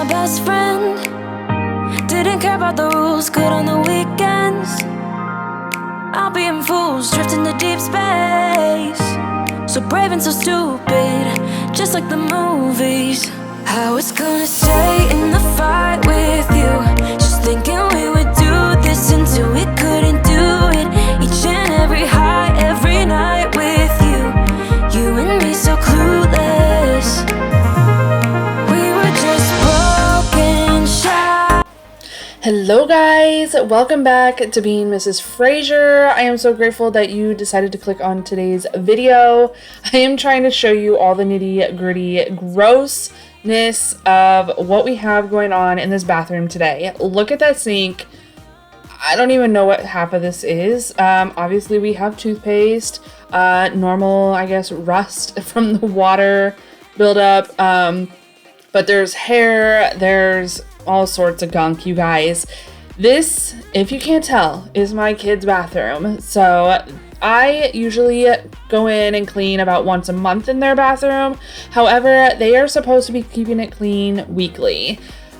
my best friend. Didn't care about the rules, good on the weekends. I'll be in fools, drifting to deep space. So brave and so stupid, just like the movies. I was gonna stay in the fight with you, just thinking we would do this until we couldn't do it. Each and every high, every night with you, you and me so clueless. We were just broken shy. Hello guys, welcome back to Being Mrs. Frasure. I am so grateful that you decided to click on today's video. I am trying to show you all the nitty gritty grossness of what we have going on in this bathroom today. Look at that sink. I don't even know what half of this is. Obviously we have toothpaste, normal, I guess, rust from the water buildup, but there's hair, there's all sorts of gunk, you guys. This, if you can't tell, is my kid's bathroom. So I usually go in and clean about once a month in their bathroom. However, they are supposed to be keeping it clean weekly.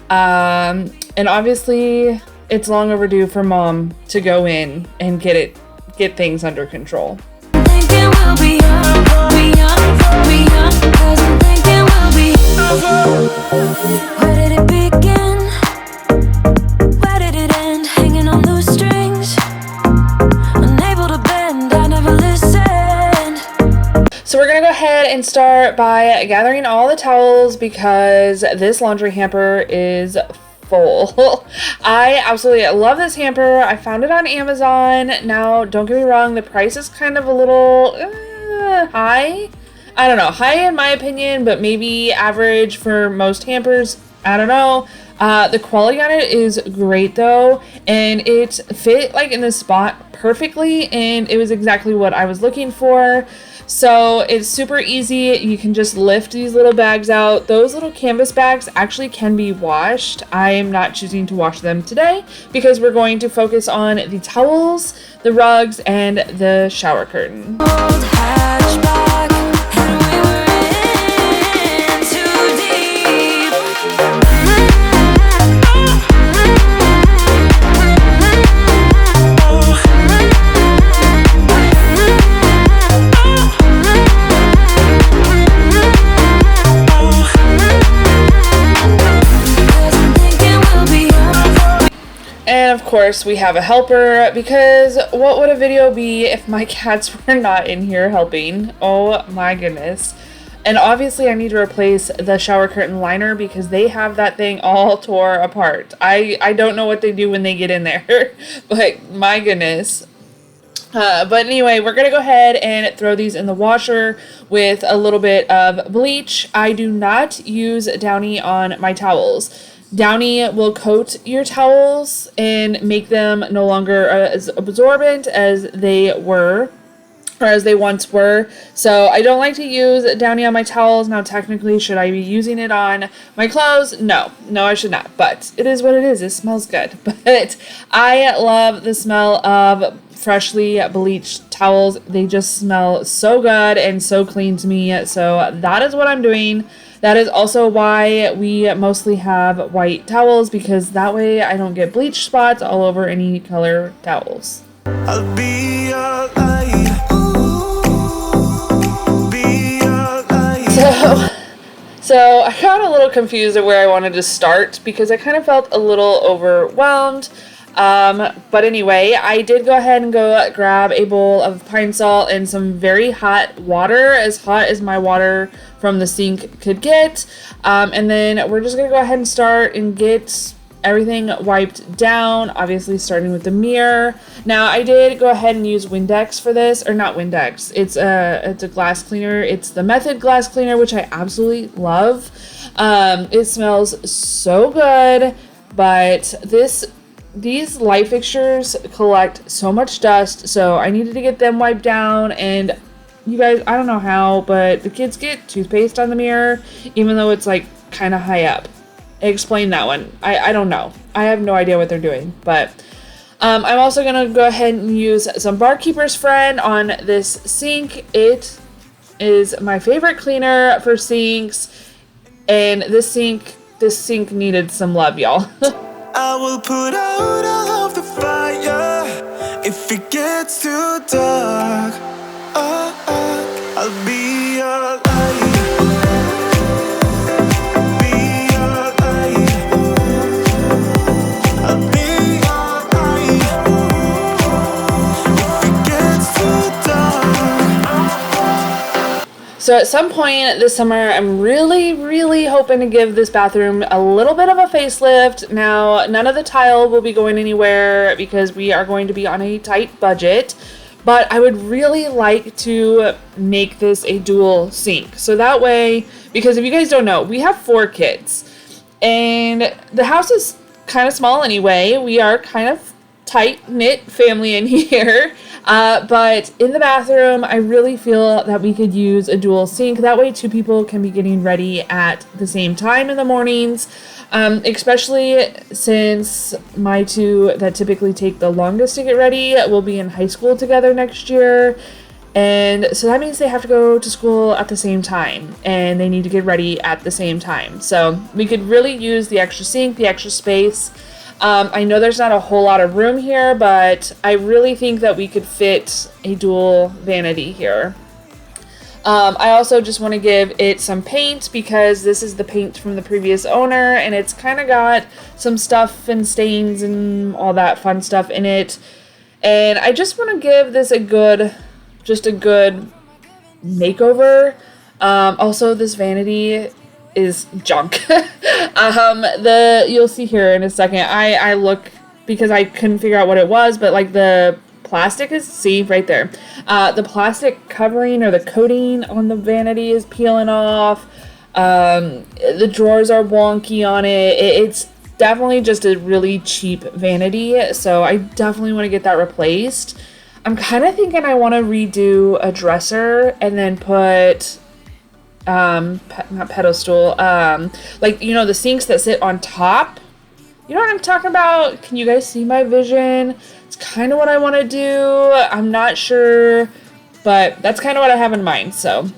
And obviously it's long overdue for mom to go in and get things under control. Thinking we'll be young, cause I'm thinking we'll be. Where did it begin? Where did it end? Hanging on loose strings, unable to bend, I never listened. So we're gonna go ahead and start by gathering all the towels because this laundry hamper is full. I absolutely love this hamper. I found it on Amazon. Now, don't get me wrong, the price is kind of a little high. I don't know, high in my opinion, but maybe average for most hampers. I don't know. The quality on it is great though, and it fit like in the spot perfectly, and it was exactly what I was looking for. So it's super easy. You can just lift these little bags out. Those little canvas bags actually can be washed. I am not choosing to wash them today because we're going to focus on the towels, the rugs, and the shower curtain. Old hatchback, and we were in too deep. And of course we have a helper, because what would a video be if my cats were not in here helping? Oh my goodness. And obviously I need to replace the shower curtain liner because they have that thing all tore apart. I don't know what they do when they get in there, but my goodness. But anyway, we're going to go ahead and throw these in the washer with a little bit of bleach. I do not use Downy on my towels. Downy will coat your towels and make them no longer as absorbent as they were, or as they once were. So I don't like to use Downy on my towels. Now technically, should I be using it on my clothes? No, I should not, but it is what it is. It smells good. But I love the smell of freshly bleached towels. They just smell so good and so clean to me. So that is what I'm doing. That is also why we mostly have white towels, because that way I don't get bleach spots all over any color towels. I'll be your light. Be your light. So I got a little confused at where I wanted to start because I kind of felt a little overwhelmed. But anyway, I did go ahead and go grab a bowl of pine salt and some very hot water, as hot as my water from the sink could get. And then we're just gonna go ahead and start and get everything wiped down, obviously starting with the mirror. Now I did go ahead and use Windex for this, or not Windex, it's a glass cleaner. It's the Method glass cleaner, which I absolutely love. It smells so good, but these light fixtures collect so much dust, so I needed to get them wiped down. And you guys, I don't know how, but the kids get toothpaste on the mirror, even though it's like kind of high up. Explain that one. I don't know. I have no idea what they're doing, but I'm also gonna go ahead and use some Barkeeper's Friend on this sink. It is my favorite cleaner for sinks, and this sink this sink needed some love, y'all. I will put out all of the fire if it gets too dark. I'll be your light. Be your light. I'll be your light. If it gets too dark. So at some point this summer, I'm really hoping to give this bathroom a little bit of a facelift. Now, none of the tile will be going anywhere because we are going to be on a tight budget. But I would really like to make this a dual sink. So that way, because if you guys don't know, we have 4 kids. And the house is kind of small anyway. We are kind of tight-knit family in here. But in the bathroom, I really feel that we could use a dual sink. That way 2 people can be getting ready at the same time in the mornings. Especially since my 2 that typically take the longest to get ready will be in high school together next year. And so that means they have to go to school at the same time and they need to get ready at the same time. So we could really use the extra sink, the extra space. I know there's not a whole lot of room here, but I really think that we could fit a dual vanity here. I also just want to give it some paint because this is the paint from the previous owner and it's kind of got some stuff and stains and all that fun stuff in it. And I just want to give this a good makeover. Also, this vanity is junk. You'll see here in a second. I look because I couldn't figure out what it was, but like the plastic is, see right there, the plastic covering or the coating on the vanity is peeling off. The drawers are wonky on it. It's definitely just a really cheap vanity, so I definitely want to get that replaced. I'm kind of thinking I want to redo a dresser and then put not pedestal, like, you know, the sinks that sit on top. You know what I'm talking about? Can you guys see my vision? It's kind of what I want to do. I'm not sure, but that's kind of what I have in mind. So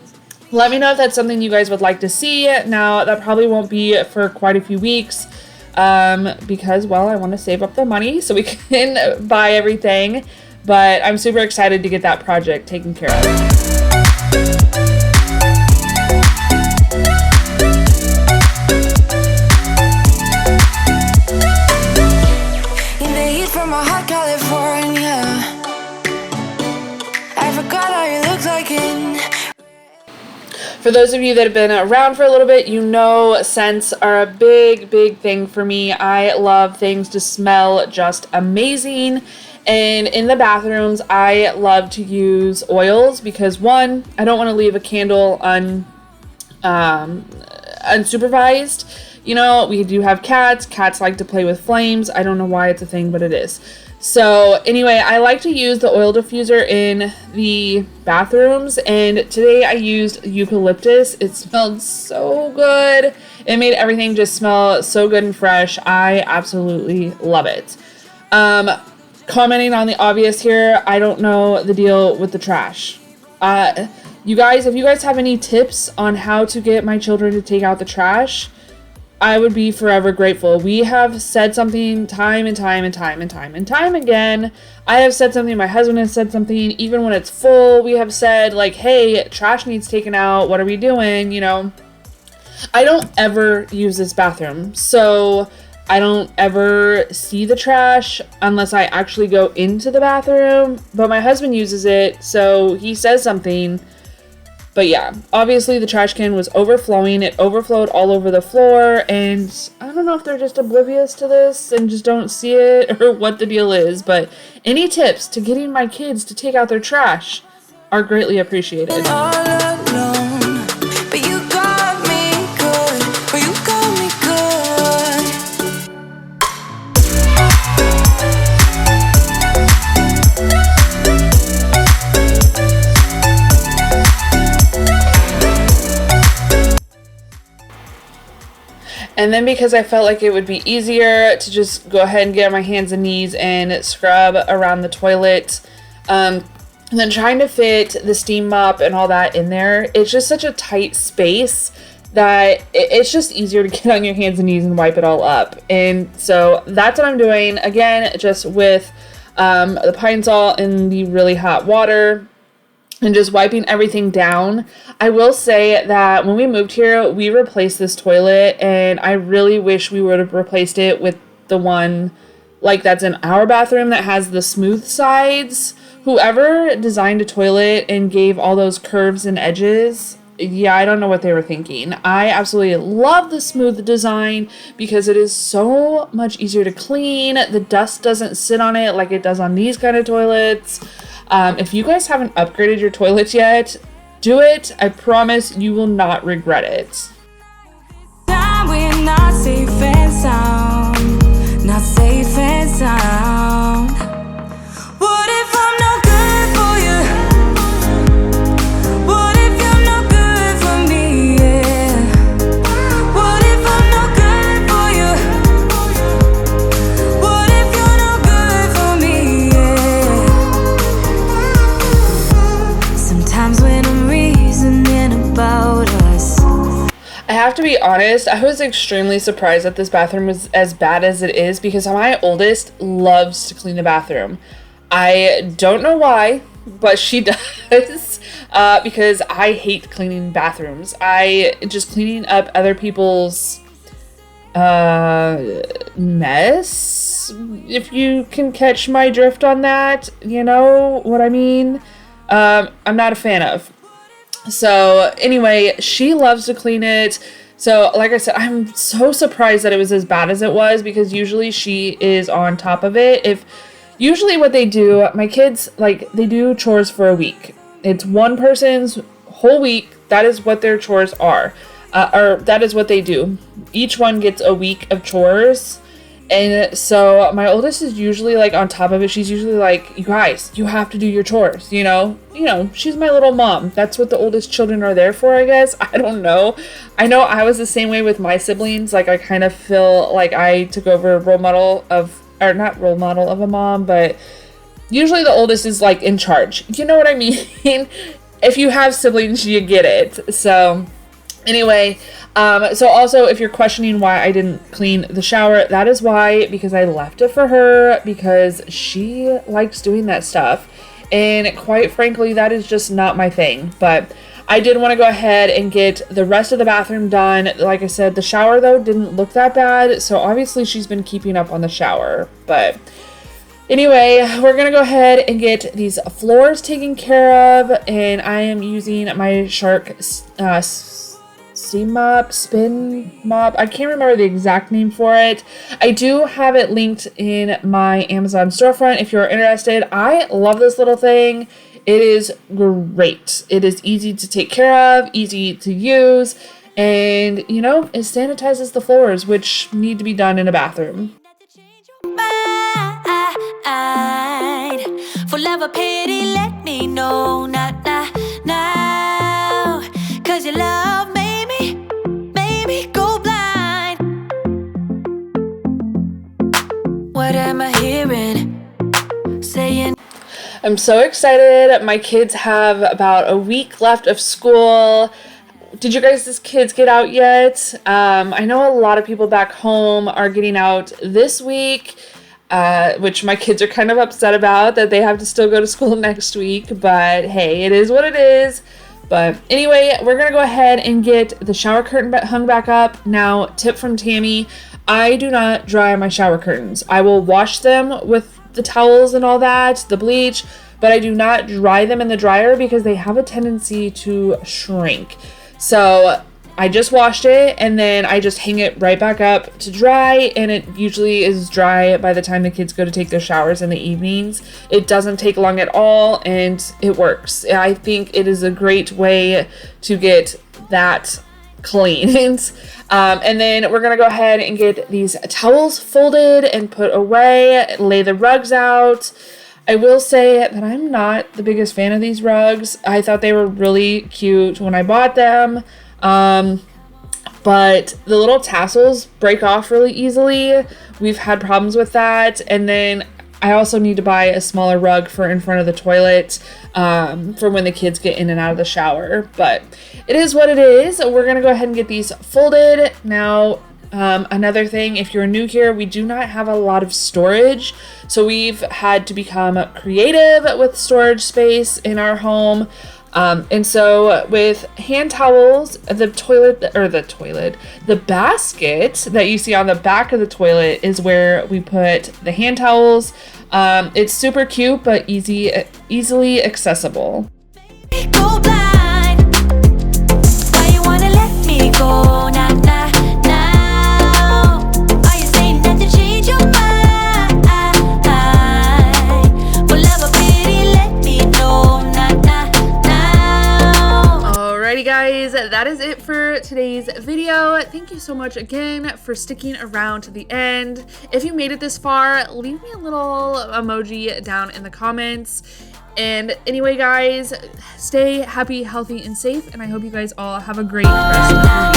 let me know if that's something you guys would like to see. Now, that probably won't be for quite a few weeks because, well, I want to save up the money so we can buy everything. But I'm super excited to get that project taken care of. From a hot California, I forgot how you look like in. For those of you that have been around for a little bit, you know scents are a big thing for me. I love things to smell just amazing. And in the bathrooms, I love to use oils because, one, I don't want to leave a candle unsupervised. You know, we do have cats. Cats like to play with flames. I don't know why it's a thing, but it is. So anyway, I like to use the oil diffuser in the bathrooms. And today I used eucalyptus. It smelled so good. It made everything just smell so good and fresh. I absolutely love it. Commenting on the obvious here, I don't know the deal with the trash. You guys, if you guys have any tips on how to get my children to take out the trash, I would be forever grateful. We have said something time and time again. I have said something, my husband has said something, even when it's full, we have said like, hey, trash needs taken out, what are we doing, you know? I don't ever use this bathroom, so I don't ever see the trash unless I actually go into the bathroom, but my husband uses it, so he says something. But yeah, obviously the trash can was overflowing. It overflowed all over the floor, and I don't know if they're just oblivious to this and just don't see it or what the deal is, but any tips to getting my kids to take out their trash are greatly appreciated. All alone, but you got me good, or you got me good. And then because I felt like it would be easier to just go ahead and get on my hands and knees and scrub around the toilet, and then trying to fit the steam mop and all that in there, it's just such a tight space that it's just easier to get on your hands and knees and wipe it all up. And so that's what I'm doing. Again, just with the pine salt and the really hot water and just wiping everything down. I will say that when we moved here, we replaced this toilet, and I really wish we would have replaced it with the one like that's in our bathroom that has the smooth sides. Whoever designed a toilet and gave all those curves and edges, yeah, I don't know what they were thinking. I absolutely love the smooth design because it is so much easier to clean. The dust doesn't sit on it like it does on these kind of toilets. If you guys haven't upgraded your toilets yet, do it. I promise you will not regret it. We're not safe and sound, not safe and sound. What if I'm no good for you? What if you're no good for me? Yeah. What if I'm no good for you? What if you're no good for me? Yeah. Sometimes when I'm reasoning about us, I have to be honest, I was extremely surprised that this bathroom was as bad as it is because my oldest loves to clean the bathroom. I don't know why, but she does, because I hate cleaning bathrooms. Cleaning up other people's mess, if you can catch my drift on that, you know what I mean? I'm not a fan of. So anyway, she loves to clean it. So like I said, I'm so surprised that it was as bad as it was because usually she is on top of it. Usually what they do, my kids, like, they do chores for a week. It's one person's whole week. That is what their chores are. Or that is what they do. Each one gets a week of chores. And so my oldest is usually like on top of it. She's usually like, you guys, you have to do your chores, you know, she's my little mom. That's what the oldest children are there for, I guess. I don't know. I know I was the same way with my siblings. Like, I kind of feel like I took over not role model of a mom, but usually the oldest is like in charge. You know what I mean? If you have siblings, you get it. So anyway, so also if you're questioning why I didn't clean the shower, that is why, because I left it for her because she likes doing that stuff. And quite frankly, that is just not my thing. But I did want to go ahead and get the rest of the bathroom done. Like I said, the shower though didn't look that bad. So obviously she's been keeping up on the shower. But anyway, we're going to go ahead and get these floors taken care of. And I am using my Shark spin mop. I can't remember the exact name for it. I do have it linked in my Amazon storefront if you're interested. I love this little thing. It is great. It is easy to take care of, easy to use, and it sanitizes the floors, which need to be done in a bathroom. for love or pity, let me know now, 'cause your love made me go blind. What am I hearing? Saying I'm so excited. My kids have about a week left of school. Did you guys' kids get out yet? I know a lot of people back home are getting out this week, which my kids are kind of upset about, that they have to still go to school next week. But hey, it is what it is. But anyway, we're going to go ahead and get the shower curtain hung back up. Now, tip from Tammy, I do not dry my shower curtains. I will wash them with the towels and all that, the bleach, but I do not dry them in the dryer because they have a tendency to shrink. So I just washed it and then I just hang it right back up to dry, and it usually is dry by the time the kids go to take their showers in the evenings. It doesn't take long at all and it works. I think it is a great way to get that clean. And then we're gonna go ahead and get these towels folded and put away, lay the rugs out. I will say that I'm not the biggest fan of these rugs. I thought they were really cute when I bought them, but the little tassels break off really easily. We've had problems with that, and then I also need to buy a smaller rug for in front of the toilet for when the kids get in and out of the shower. But it is what it is. We're going to go ahead and get these folded. Now, another thing, if you're new here, we do not have a lot of storage. So we've had to become creative with storage space in our home. And so with hand towels, the basket that you see on the back of the toilet is where we put the hand towels. It's super cute, but easily accessible. Go blind. Why you wanna let me go now? Are you saying that to change your mind? For love or pity, let me know now. Alrighty guys, that is it for today's video. Thank you so much again for sticking around to the end. If you made it this far, leave me a little emoji down in the comments. And anyway guys, stay happy, healthy, and safe, and I hope you guys all have a great rest of the week.